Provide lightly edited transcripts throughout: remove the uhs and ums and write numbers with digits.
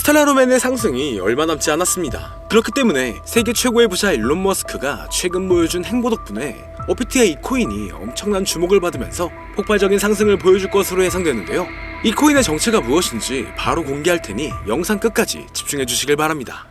스텔라로맨의 상승이 얼마 남지 않았습니다. 그렇기 때문에 세계 최고의 부자 일론 머스크가 최근 보여준 행보 덕분에 오피트의 이 코인이 엄청난 주목을 받으면서 폭발적인 상승을 보여줄 것으로 예상되는데요. 이 코인의 정체가 무엇인지 바로 공개할 테니 영상 끝까지 집중해 주시길 바랍니다.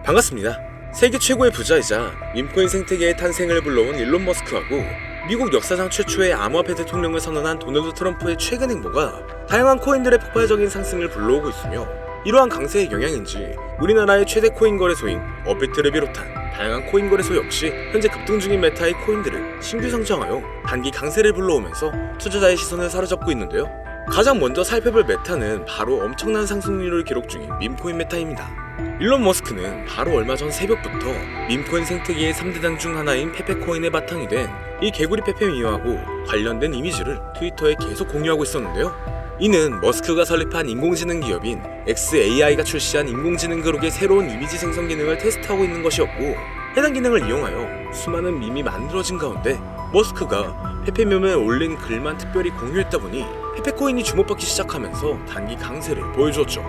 반갑습니다. 세계 최고의 부자이자 밈코인 생태계의 탄생을 불러온 일론 머스크하고 미국 역사상 최초의 암호화폐 대통령을 선언한 도널드 트럼프의 최근 행보가 다양한 코인들의 폭발적인 상승을 불러오고 있으며, 이러한 강세의 영향인지 우리나라의 최대 코인 거래소인 업비트를 비롯한 다양한 코인 거래소 역시 현재 급등 중인 메타의 코인들을 신규 상장하여 단기 강세를 불러오면서 투자자의 시선을 사로잡고 있는데요. 가장 먼저 살펴볼 메타는 바로 엄청난 상승률을 기록 중인 밈코인 메타입니다. 일론 머스크는 바로 얼마 전 새벽부터 밈코인 생태계의 3대장 중 하나인 페페코인의 바탕이 된 이 개구리 페페미와하고 관련된 이미지를 트위터에 계속 공유하고 있었는데요. 이는 머스크가 설립한 인공지능 기업인 xAI가 출시한 인공지능 그룹의 새로운 이미지 생성 기능을 테스트하고 있는 것이었고, 해당 기능을 이용하여 수많은 밈이 만들어진 가운데 머스크가 페페밈에 올린 글만 특별히 공유했다 보니 페페코인이 주목받기 시작하면서 단기 강세를 보여주었죠.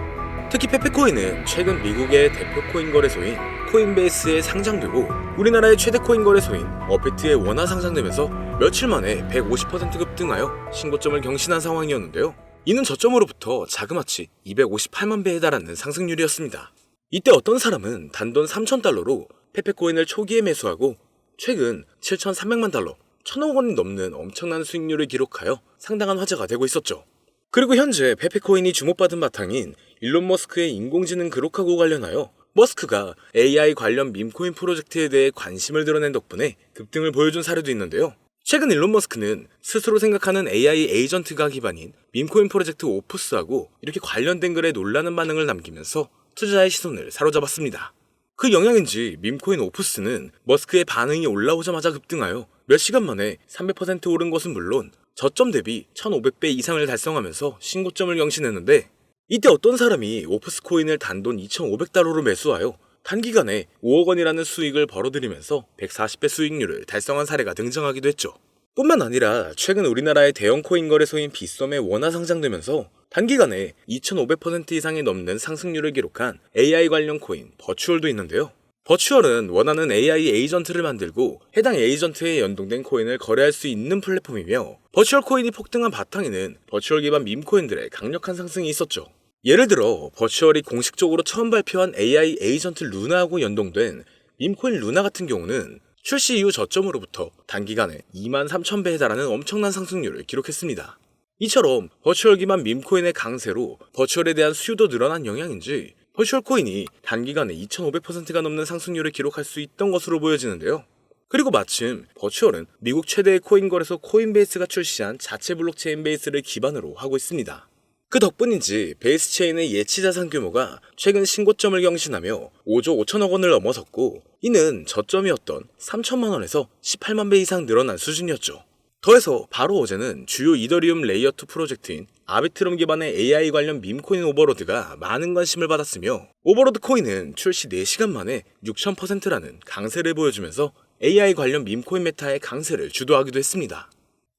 특히 페페코인은 최근 미국의 대표 코인 거래소인 코인베이스에 상장되고 우리나라의 최대 코인 거래소인 업비트에 원화 상장되면서 며칠 만에 150% 급등하여 신고점을 경신한 상황이었는데요. 이는 저점으로부터 자그마치 258만 배에 달하는 상승률이었습니다. 이때 어떤 사람은 단돈 3,000달러로 페페코인을 초기에 매수하고 최근 7,300만 달러, 1,000억 원이 넘는 엄청난 수익률을 기록하여 상당한 화제가 되고 있었죠. 그리고 현재 페페코인이 주목받은 바탕인 일론 머스크의 인공지능 그룹하고 관련하여 머스크가 AI 관련 밈코인 프로젝트에 대해 관심을 드러낸 덕분에 급등을 보여준 사례도 있는데요. 최근 일론 머스크는 스스로 생각하는 AI 에이전트가 기반인 밈코인 프로젝트 오프스하고 이렇게 관련된 글에 놀라는 반응을 남기면서 투자자의 시선을 사로잡았습니다. 그 영향인지 밈코인 오프스는 머스크의 반응이 올라오자마자 급등하여 몇 시간 만에 300% 오른 것은 물론 저점 대비 1500배 이상을 달성하면서 신고점을 경신했는데, 이때 어떤 사람이 오프스 코인을 단돈 2500달러로 매수하여 단기간에 5억 원이라는 수익을 벌어들이면서 140배 수익률을 달성한 사례가 등장하기도 했죠. 뿐만 아니라 최근 우리나라의 대형 코인 거래소인 빗썸에 원화 상장되면서 단기간에 2500% 이상이 넘는 상승률을 기록한 AI 관련 코인 버추얼도 있는데요. 버추얼은 원하는 AI 에이전트를 만들고 해당 에이전트에 연동된 코인을 거래할 수 있는 플랫폼이며, 버추얼 코인이 폭등한 바탕에는 버추얼 기반 밈코인들의 강력한 상승이 있었죠. 예를 들어 버추얼이 공식적으로 처음 발표한 AI 에이전트 루나하고 연동된 밈코인 루나 같은 경우는 출시 이후 저점으로부터 단기간에 23,000배에 달하는 엄청난 상승률을 기록했습니다. 이처럼 버추얼 기반 밈코인의 강세로 버추얼에 대한 수요도 늘어난 영향인지 버추얼 코인이 단기간에 2500%가 넘는 상승률을 기록할 수 있던 것으로 보여지는데요. 그리고 마침 버추얼은 미국 최대의 코인 거래소 코인베이스가 출시한 자체 블록체인 베이스를 기반으로 하고 있습니다. 그 덕분인지 베이스 체인의 예치 자산 규모가 최근 신고점을 경신하며 5조 5천억 원을 넘어섰고, 이는 저점이었던 3천만 원에서 18만 배 이상 늘어난 수준이었죠. 더해서 바로 어제는 주요 이더리움 레이어2 프로젝트인 아비트럼 기반의 AI 관련 밈코인 오버로드가 많은 관심을 받았으며, 오버로드 코인은 출시 4시간 만에 6000%라는 강세를 보여주면서 AI 관련 밈코인 메타의 강세를 주도하기도 했습니다.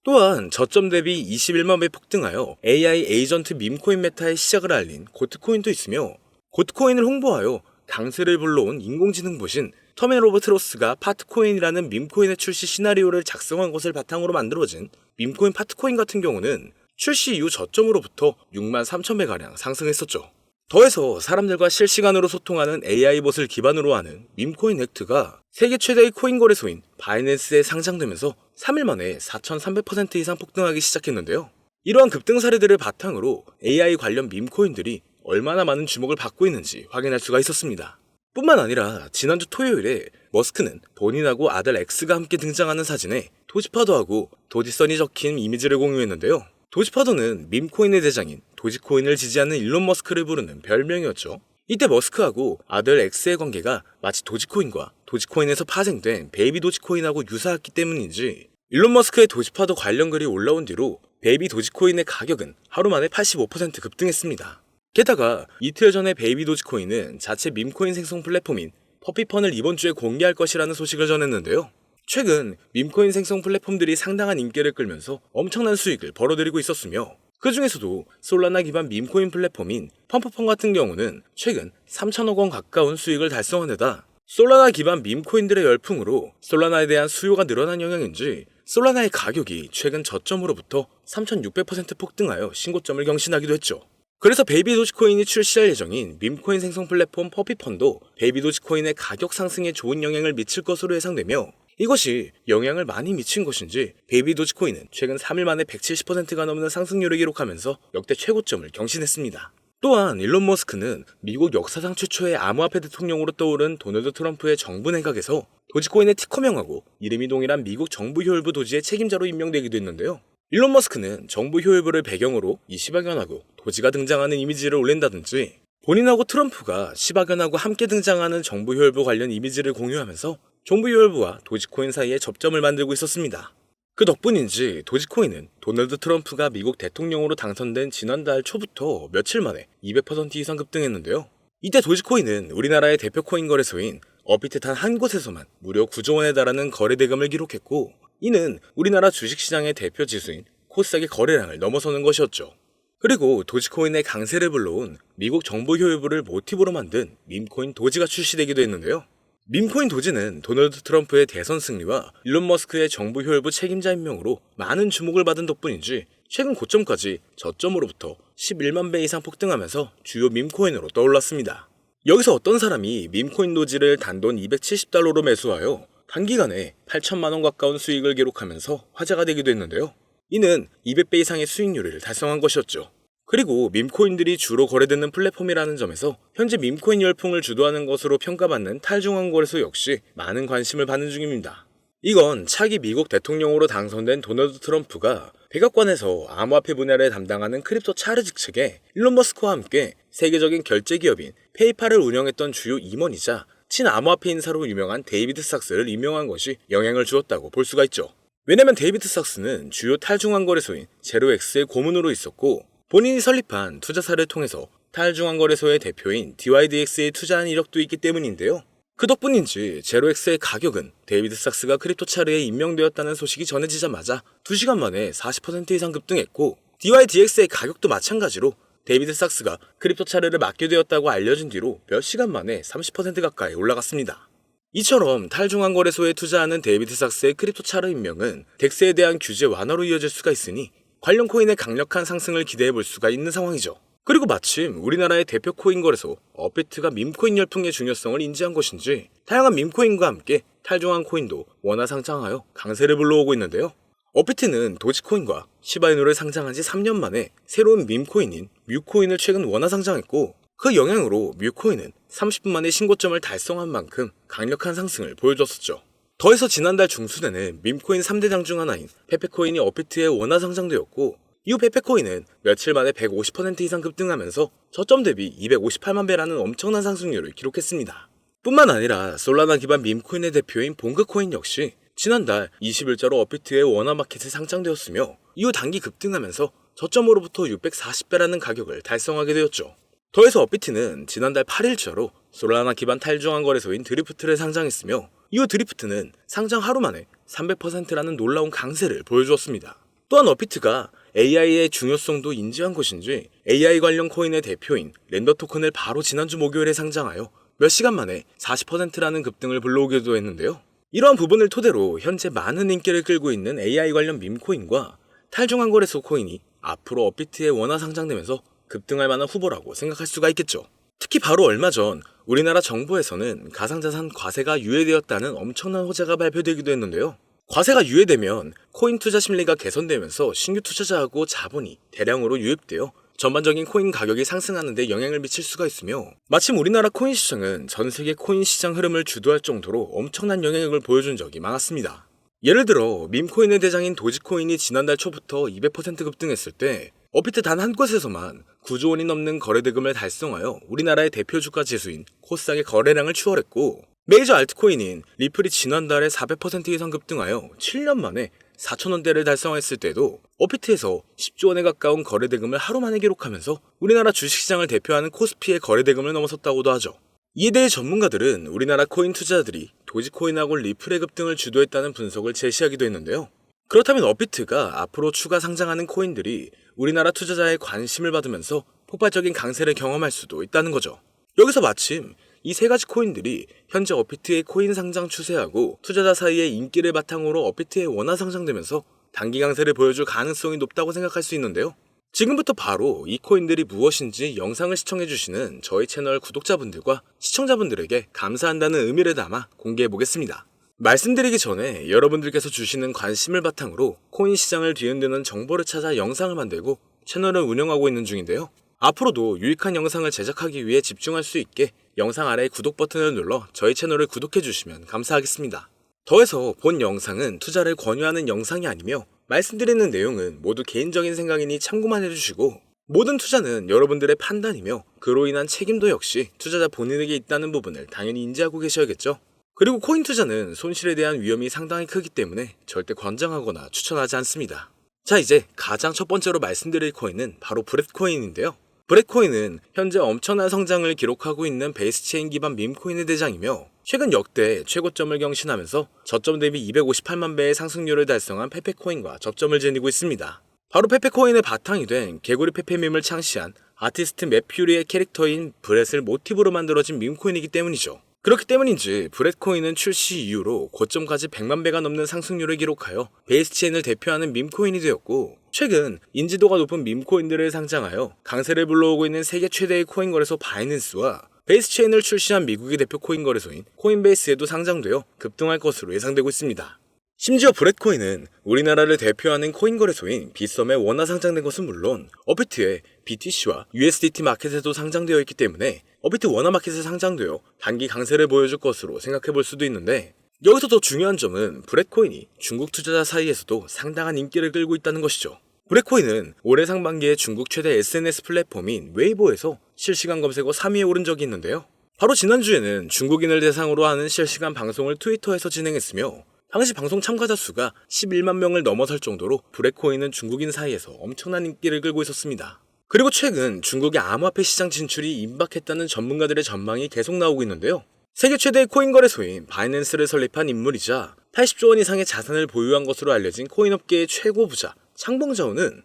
또한 저점 대비 21만 배 폭등하여 AI 에이전트 밈코인 메타의 시작을 알린 고트코인도 있으며, 고트코인을 홍보하여 강세를 불러온 인공지능 보신 터멘 오브 트로스가 파트코인이라는 밈코인의 출시 시나리오를 작성한 것을 바탕으로 만들어진 밈코인 파트코인 같은 경우는 출시 이후 저점으로부터 63,000배가량 상승했었죠. 더해서 사람들과 실시간으로 소통하는 AI봇을 기반으로 하는 밈코인 액트가 세계 최대의 코인 거래소인 바이낸스에 상장되면서 3일 만에 4,300% 이상 폭등하기 시작했는데요. 이러한 급등 사례들을 바탕으로 AI 관련 밈코인들이 얼마나 많은 주목을 받고 있는지 확인할 수가 있었습니다. 뿐만 아니라 지난주 토요일에 머스크는 본인하고 아들 엑스가 함께 등장하는 사진에 도지파도하고 도지선이 적힌 이미지를 공유했는데요. 도지파도는 밈코인의 대장인 도지코인을 지지하는 일론 머스크를 부르는 별명이었죠. 이때 머스크하고 아들 엑스의 관계가 마치 도지코인과 도지코인에서 파생된 베이비 도지코인하고 유사했기 때문인지 일론 머스크의 도지파도 관련 글이 올라온 뒤로 베이비 도지코인의 가격은 하루 만에 85% 급등했습니다. 게다가 이틀 전에 베이비 도지코인은 자체 밈코인 생성 플랫폼인 퍼피펀을 이번 주에 공개할 것이라는 소식을 전했는데요. 최근 밈코인 생성 플랫폼들이 상당한 인기를 끌면서 엄청난 수익을 벌어들이고 있었으며 그 중에서도 솔라나 기반 밈코인 플랫폼인 펌프펀 같은 경우는 최근 3천억 원 가까운 수익을 달성한 데다 솔라나 기반 밈코인들의 열풍으로 솔라나에 대한 수요가 늘어난 영향인지 솔라나의 가격이 최근 저점으로부터 3,600% 폭등하여 신고점을 경신하기도 했죠. 그래서 베이비 도지코인이 출시할 예정인 밈코인 생성 플랫폼 퍼피펀도 베이비 도지코인의 가격 상승에 좋은 영향을 미칠 것으로 예상되며 이것이 영향을 많이 미친 것인지 베이비 도지코인은 최근 3일 만에 170%가 넘는 상승률을 기록하면서 역대 최고점을 경신했습니다. 또한 일론 머스크는 미국 역사상 최초의 암호화폐 대통령으로 떠오른 도널드 트럼프의 정부 내각에서 도지코인의 티커명하고 이름이 동일한 미국 정부 효율부 도지의 책임자로 임명되기도 했는데요. 일론 머스크는 정부 효율부를 배경으로 이 시바견하고 도지가 등장하는 이미지를 올린다든지 본인하고 트럼프가 시바견하고 함께 등장하는 정부 효율부 관련 이미지를 공유하면서 정부 효율부와 도지코인 사이에 접점을 만들고 있었습니다. 그 덕분인지 도지코인은 도널드 트럼프가 미국 대통령으로 당선된 지난달 초부터 며칠 만에 200% 이상 급등했는데요. 이때 도지코인은 우리나라의 대표 코인 거래소인 업비트 단 한 곳에서만 무려 9조 원에 달하는 거래 대금을 기록했고 이는 우리나라 주식시장의 대표 지수인 코스닥의 거래량을 넘어서는 것이었죠. 그리고 도지코인의 강세를 불러온 미국 정부 효율부를 모티브로 만든 밈코인 도지가 출시되기도 했는데요. 밈코인 도지는 도널드 트럼프의 대선 승리와 일론 머스크의 정부 효율부 책임자 임명으로 많은 주목을 받은 덕분인지 최근 고점까지 저점으로부터 11만 배 이상 폭등하면서 주요 밈코인으로 떠올랐습니다. 여기서 어떤 사람이 밈코인 도지를 단돈 270달러로 매수하여 단기간에 8천만 원 가까운 수익을 기록하면서 화제가 되기도 했는데요. 이는 200배 이상의 수익률을 달성한 것이었죠. 그리고 밈코인들이 주로 거래되는 플랫폼이라는 점에서 현재 밈코인 열풍을 주도하는 것으로 평가받는 탈중앙 거래소 역시 많은 관심을 받는 중입니다. 이건 차기 미국 대통령으로 당선된 도널드 트럼프가 백악관에서 암호화폐 분야를 담당하는 크립토 차르직 측에 일론 머스크와 함께 세계적인 결제 기업인 페이팔을 운영했던 주요 임원이자 친암호화폐 인사로 유명한 데이비드 삭스를 임명한 것이 영향을 주었다고 볼 수가 있죠. 왜냐면 데이비드 삭스는 주요 탈중앙 거래소인 제로엑스의 고문으로 있었고 본인이 설립한 투자사를 통해서 탈중앙 거래소의 대표인 DYDX에 투자한 이력도 있기 때문인데요. 그 덕분인지 제로엑스의 가격은 데이비드 삭스가 크립토차르에 임명되었다는 소식이 전해지자마자 2시간 만에 40% 이상 급등했고 DYDX의 가격도 마찬가지로 데이비드 삭스가 크립토차르를 맡게 되었다고 알려진 뒤로 몇 시간 만에 30% 가까이 올라갔습니다. 이처럼 탈중앙 거래소에 투자하는 데이비드 삭스의 크립토차르 임명은 덱스에 대한 규제 완화로 이어질 수가 있으니 관련 코인의 강력한 상승을 기대해 볼 수가 있는 상황이죠. 그리고 마침 우리나라의 대표 코인 거래소 업비트가 밈코인 열풍의 중요성을 인지한 것인지 다양한 밈코인과 함께 탈중앙 코인도 원화 상장하여 강세를 불러오고 있는데요. 업비트는 도지코인과 시바이누를 상장한 지 3년 만에 새로운 밈코인인 뮤코인을 최근 원화 상장했고 그 영향으로 뮤코인은 30분 만에 신고점을 달성한 만큼 강력한 상승을 보여줬었죠. 더해서 지난달 중순에는 밈코인 3대장 중 하나인 페페코인이 업비트에 원화 상장되었고 이후 페페코인은 며칠 만에 150% 이상 급등하면서 저점 대비 258만 배라는 엄청난 상승률을 기록했습니다. 뿐만 아니라 솔라나 기반 밈코인의 대표인 봉그코인 역시 지난달 20일자로 업비트의 원화 마켓에 상장되었으며 이후 단기 급등하면서 저점으로부터 640배라는 가격을 달성하게 되었죠. 더해서 업비트는 지난달 8일자로 솔라나 기반 탈중앙 거래소인 드리프트를 상장했으며 이후 드리프트는 상장 하루 만에 300%라는 놀라운 강세를 보여주었습니다. 또한 업비트가 AI의 중요성도 인지한 것인지 AI 관련 코인의 대표인 렌더 토큰을 바로 지난주 목요일에 상장하여 몇 시간 만에 40%라는 급등을 불러오기도 했는데요. 이러한 부분을 토대로 현재 많은 인기를 끌고 있는 AI 관련 밈코인과 탈중앙 거래소 코인이 앞으로 업비트에 원화 상장되면서 급등할 만한 후보라고 생각할 수가 있겠죠. 특히 바로 얼마 전 우리나라 정부에서는 가상자산 과세가 유예되었다는 엄청난 호재가 발표되기도 했는데요. 과세가 유예되면 코인 투자 심리가 개선되면서 신규 투자자하고 자본이 대량으로 유입되어 전반적인 코인 가격이 상승하는 데 영향을 미칠 수가 있으며 마침 우리나라 코인 시장은 전 세계 코인 시장 흐름을 주도할 정도로 엄청난 영향력을 보여준 적이 많았습니다. 예를 들어 밈코인의 대장인 도지코인이 지난달 초부터 200% 급등했을 때 업비트 단 한 곳에서만 9조 원이 넘는 거래대금을 달성하여 우리나라의 대표 주가 지수인 코스닥의 거래량을 추월했고 메이저 알트코인인 리플이 지난달에 400% 이상 급등하여 7년 만에 4,000원대를 달성했을 때도 업비트에서 10조 원에 가까운 거래대금을 하루 만에 기록하면서 우리나라 주식시장을 대표하는 코스피의 거래대금을 넘어섰다고도 하죠. 이에 대해 전문가들은 우리나라 코인 투자자들이 도지코인하고 리플의 등을 주도했다는 분석을 제시하기도 했는데요. 그렇다면 업비트가 앞으로 추가 상장하는 코인들이 우리나라 투자자의 관심을 받으면서 폭발적인 강세를 경험할 수도 있다는 거죠. 여기서 마침 이 세 가지 코인들이 현재 업비트의 코인 상장 추세하고 투자자 사이의 인기를 바탕으로 업비트에 원화 상장되면서 단기 강세를 보여줄 가능성이 높다고 생각할 수 있는데요. 지금부터 바로 이 코인들이 무엇인지 영상을 시청해주시는 저희 채널 구독자분들과 시청자분들에게 감사한다는 의미를 담아 공개해보겠습니다. 말씀드리기 전에 여러분들께서 주시는 관심을 바탕으로 코인 시장을 뒤흔드는 정보를 찾아 영상을 만들고 채널을 운영하고 있는 중인데요. 앞으로도 유익한 영상을 제작하기 위해 집중할 수 있게 영상 아래 구독 버튼을 눌러 저희 채널을 구독해주시면 감사하겠습니다. 더해서 본 영상은 투자를 권유하는 영상이 아니며 말씀드리는 내용은 모두 개인적인 생각이니 참고만 해주시고 모든 투자는 여러분들의 판단이며 그로 인한 책임도 역시 투자자 본인에게 있다는 부분을 당연히 인지하고 계셔야겠죠. 그리고 코인 투자는 손실에 대한 위험이 상당히 크기 때문에 절대 권장하거나 추천하지 않습니다. 자, 이제 가장 첫 번째로 말씀드릴 코인은 바로 브렛코인인데요. 브렛코인은 현재 엄청난 성장을 기록하고 있는 베이스체인 기반 밈코인의 대장이며 최근 역대 최고점을 경신하면서 저점 대비 258만 배의 상승률을 달성한 페페코인과 접점을 지니고 있습니다. 바로 페페코인의 바탕이 된 개구리 페페밈을 창시한 아티스트 맷 퓨리의 캐릭터인 브렛을 모티브로 만들어진 밈코인이기 때문이죠. 그렇기 때문인지 브렛코인은 출시 이후로 고점까지 100만 배가 넘는 상승률을 기록하여 베이스체인을 대표하는 밈코인이 되었고 최근 인지도가 높은 밈코인들을 상장하여 강세를 불러오고 있는 세계 최대의 코인 거래소 바이낸스와 베이스체인을 출시한 미국의 대표 코인 거래소인 코인베이스에도 상장되어 급등할 것으로 예상되고 있습니다. 심지어 브렛코인은 우리나라를 대표하는 코인 거래소인 빗썸에 원화 상장된 것은 물론 업비트의 BTC와 USDT 마켓에도 상장되어 있기 때문에 업비트 원화 마켓에 상장되어 단기 강세를 보여줄 것으로 생각해 볼 수도 있는데 여기서 더 중요한 점은 브렛코인이 중국 투자자 사이에서도 상당한 인기를 끌고 있다는 것이죠. 브렛코인은 올해 상반기에 중국 최대 SNS 플랫폼인 웨이보에서 실시간 검색어 3위에 오른 적이 있는데요. 바로 지난주에는 중국인을 대상으로 하는 실시간 방송을 트위터에서 진행했으며 당시 방송 참가자 수가 11만 명을 넘어설 정도로 브렛코인은 중국인 사이에서 엄청난 인기를 끌고 있었습니다. 그리고 최근 중국의 암호화폐 시장 진출이 임박했다는 전문가들의 전망이 계속 나오고 있는데요. 세계 최대의 코인 거래소인 바이낸스를 설립한 인물이자 80조 원 이상의 자산을 보유한 것으로 알려진 코인업계의 최고 부자 창봉자오는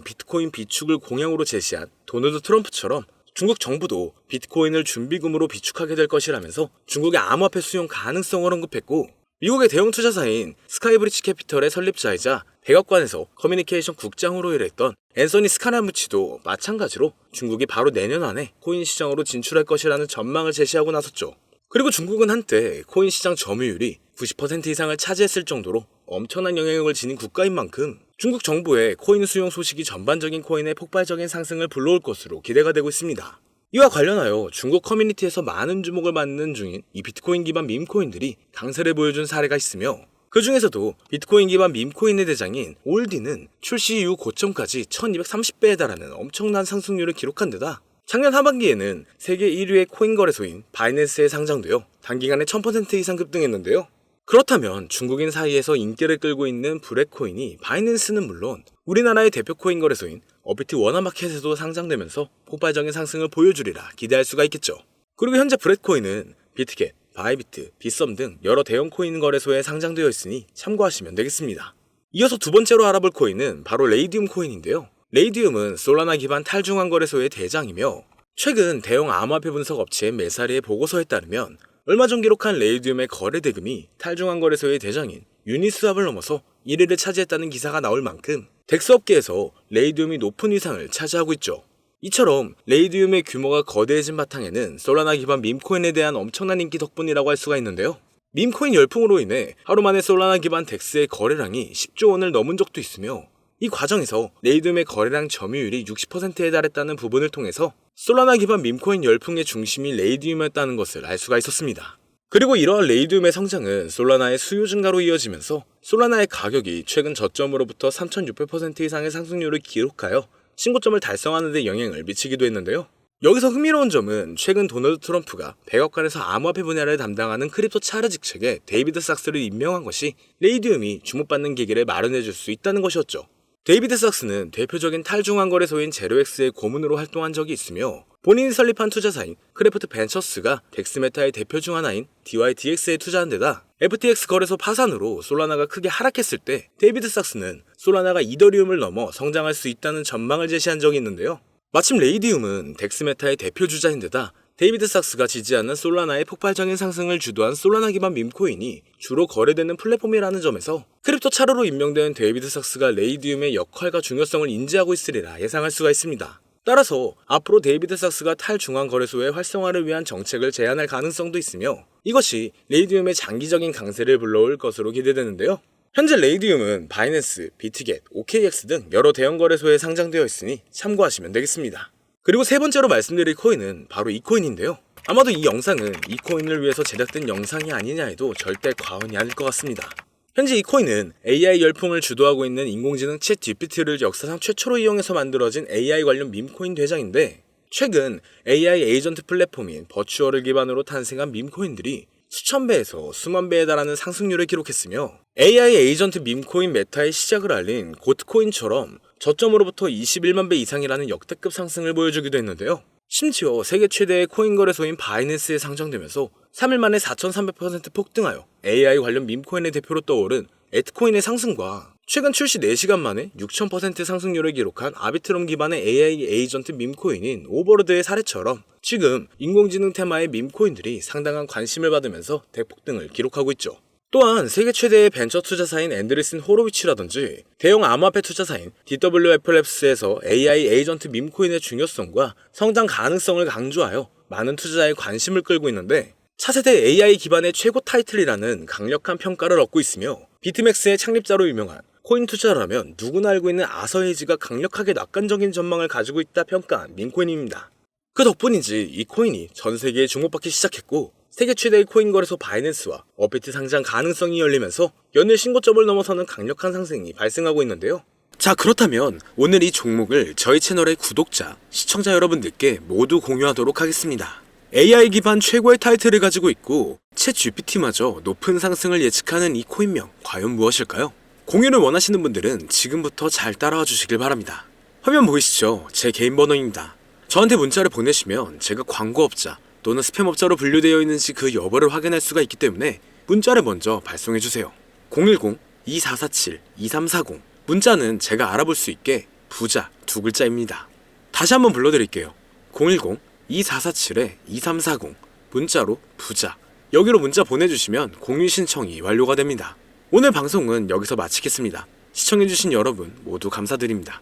비트코인 비축을 공약으로 제시한 도널드 트럼프처럼 중국 정부도 비트코인을 준비금으로 비축하게 될 것이라면서 중국의 암호화폐 수용 가능성을 언급했고 미국의 대형 투자사인 스카이브리지 캐피털의 설립자이자 백악관에서 커뮤니케이션 국장으로 일했던 앤서니 스카라무치도 마찬가지로 중국이 바로 내년 안에 코인 시장으로 진출할 것이라는 전망을 제시하고 나섰죠. 그리고 중국은 한때 코인 시장 점유율이 90% 이상을 차지했을 정도로 엄청난 영향력을 지닌 국가인 만큼 중국 정부의 코인 수용 소식이 전반적인 코인의 폭발적인 상승을 불러올 것으로 기대가 되고 있습니다. 이와 관련하여 중국 커뮤니티에서 많은 주목을 받는 중인 이 비트코인 기반 밈코인들이 강세를 보여준 사례가 있으며 그 중에서도 비트코인 기반 밈코인의 대장인 올디는 출시 이후 고점까지 1230배에 달하는 엄청난 상승률을 기록한 데다 작년 하반기에는 세계 1위의 코인 거래소인 바이낸스에 상장되어 단기간에 1000% 이상 급등했는데요. 그렇다면 중국인 사이에서 인기를 끌고 있는 브렛코인이 바이낸스는 물론 우리나라의 대표 코인 거래소인 업비트 원화마켓에도 상장되면서 폭발적인 상승을 보여주리라 기대할 수가 있겠죠. 그리고 현재 브렛코인은 비트겟, 바이비트, 빗썸 등 여러 대형 코인 거래소에 상장되어 있으니 참고하시면 되겠습니다. 이어서 두 번째로 알아볼 코인은 바로 레이디움 코인인데요. 레이디움은 솔라나 기반 탈중앙 거래소의 대장이며 최근 대형 암호화폐 분석 업체인 메사리의 보고서에 따르면 얼마 전 기록한 레이디움의 거래 대금이 탈중앙 거래소의 대장인 유니스왑을 넘어서 1위를 차지했다는 기사가 나올 만큼 덱스 업계에서 레이디움이 높은 위상을 차지하고 있죠. 이처럼 레이디움의 규모가 거대해진 바탕에는 솔라나 기반 밈코인에 대한 엄청난 인기 덕분이라고 할 수가 있는데요. 밈코인 열풍으로 인해 하루 만에 솔라나 기반 덱스의 거래량이 10조 원을 넘은 적도 있으며 이 과정에서 레이디움의 거래량 점유율이 60%에 달했다는 부분을 통해서 솔라나 기반 밈코인 열풍의 중심이 레이디움이었다는 것을 알 수가 있었습니다. 그리고 이러한 레이디움의 성장은 솔라나의 수요 증가로 이어지면서 솔라나의 가격이 최근 저점으로부터 3600% 이상의 상승률을 기록하여 신고점을 달성하는 데 영향을 미치기도 했는데요. 여기서 흥미로운 점은 최근 도널드 트럼프가 백악관에서 암호화폐 분야를 담당하는 크립토 차르 직책에 데이비드 삭스를 임명한 것이 레이디움이 주목받는 계기를 마련해줄 수 있다는 것이었죠. 데이비드 삭스는 대표적인 탈중앙 거래소인 제로엑스의 고문으로 활동한 적이 있으며 본인이 설립한 투자사인 크래프트 벤처스가 덱스메타의 대표 중 하나인 DYDX에 투자한 데다 FTX 거래소 파산으로 솔라나가 크게 하락했을 때 데이비드 삭스는 솔라나가 이더리움을 넘어 성장할 수 있다는 전망을 제시한 적이 있는데요. 마침 레이디움은 덱스메타의 대표 주자인데다 데이비드 삭스가 지지하는 솔라나의 폭발적인 상승을 주도한 솔라나 기반 밈코인이 주로 거래되는 플랫폼이라는 점에서 크립토 차르로 임명된 데이비드 삭스가 레이디움의 역할과 중요성을 인지하고 있으리라 예상할 수가 있습니다. 따라서 앞으로 데이비드 삭스가 탈중앙 거래소의 활성화를 위한 정책을 제안할 가능성도 있으며 이것이 레이디움의 장기적인 강세를 불러올 것으로 기대되는데요. 현재 레이디움은 바이낸스, 비트겟, OKX 등 여러 대형 거래소에 상장되어 있으니 참고하시면 되겠습니다. 그리고 세 번째로 말씀드릴 코인은 바로 이 코인인데요. 아마도 이 영상은 이 코인을 위해서 제작된 영상이 아니냐 해도 절대 과언이 아닐 것 같습니다. 현재 이 코인은 AI 열풍을 주도하고 있는 인공지능 챗 GPT를 역사상 최초로 이용해서 만들어진 AI 관련 밈코인 대장인데 최근 AI 에이전트 플랫폼인 버추얼을 기반으로 탄생한 밈코인들이 수천 배에서 수만 배에 달하는 상승률을 기록했으며 AI 에이전트 밈코인 메타의 시작을 알린 고트코인처럼 저점으로부터 21만 배 이상이라는 역대급 상승을 보여주기도 했는데요. 심지어 세계 최대의 코인 거래소인 바이낸스에 상장되면서 3일 만에 4,300% 폭등하여 AI 관련 밈코인의 대표로 떠오른 에트코인의 상승과 최근 출시 4시간 만에 6,000% 상승률을 기록한 아비트럼 기반의 AI 에이전트 밈코인인 오버로드의 사례처럼 지금 인공지능 테마의 밈코인들이 상당한 관심을 받으면서 대폭등을 기록하고 있죠. 또한 세계 최대의 벤처 투자사인 앤드리슨 호로위치라든지 대형 암호화폐 투자사인 DWFLabs에서 AI 에이전트 밈코인의 중요성과 성장 가능성을 강조하여 많은 투자자의 관심을 끌고 있는데 차세대 AI 기반의 최고 타이틀이라는 강력한 평가를 얻고 있으며 비트맥스의 창립자로 유명한 코인 투자라면 누구나 알고 있는 아서헤이지가 강력하게 낙관적인 전망을 가지고 있다 평가한 밈코인입니다. 그 덕분인지 이 코인이 전 세계에 주목받기 시작했고 세계 최대의 코인 거래소 바이낸스와 업비트 상장 가능성이 열리면서 연일 신고점을 넘어서는 강력한 상승이 발생하고 있는데요. 자, 그렇다면 오늘 이 종목을 저희 채널의 구독자, 시청자 여러분들께 모두 공유하도록 하겠습니다. AI 기반 최고의 타이틀을 가지고 있고 챗 GPT마저 높은 상승을 예측하는 이 코인명 과연 무엇일까요? 공유를 원하시는 분들은 지금부터 잘 따라와 주시길 바랍니다. 화면 보이시죠? 제 개인 번호입니다. 저한테 문자를 보내시면 제가 광고업자 또는 스팸업자로 분류되어 있는지 그 여부를 확인할 수가 있기 때문에 문자를 먼저 발송해주세요. 010-2447-2340 문자는 제가 알아볼 수 있게 부자 2글자입니다. 다시 한번 불러드릴게요. 010-2447-2340 문자로 부자 여기로 문자 보내주시면 공유 신청이 완료가 됩니다. 오늘 방송은 여기서 마치겠습니다. 시청해주신 여러분 모두 감사드립니다.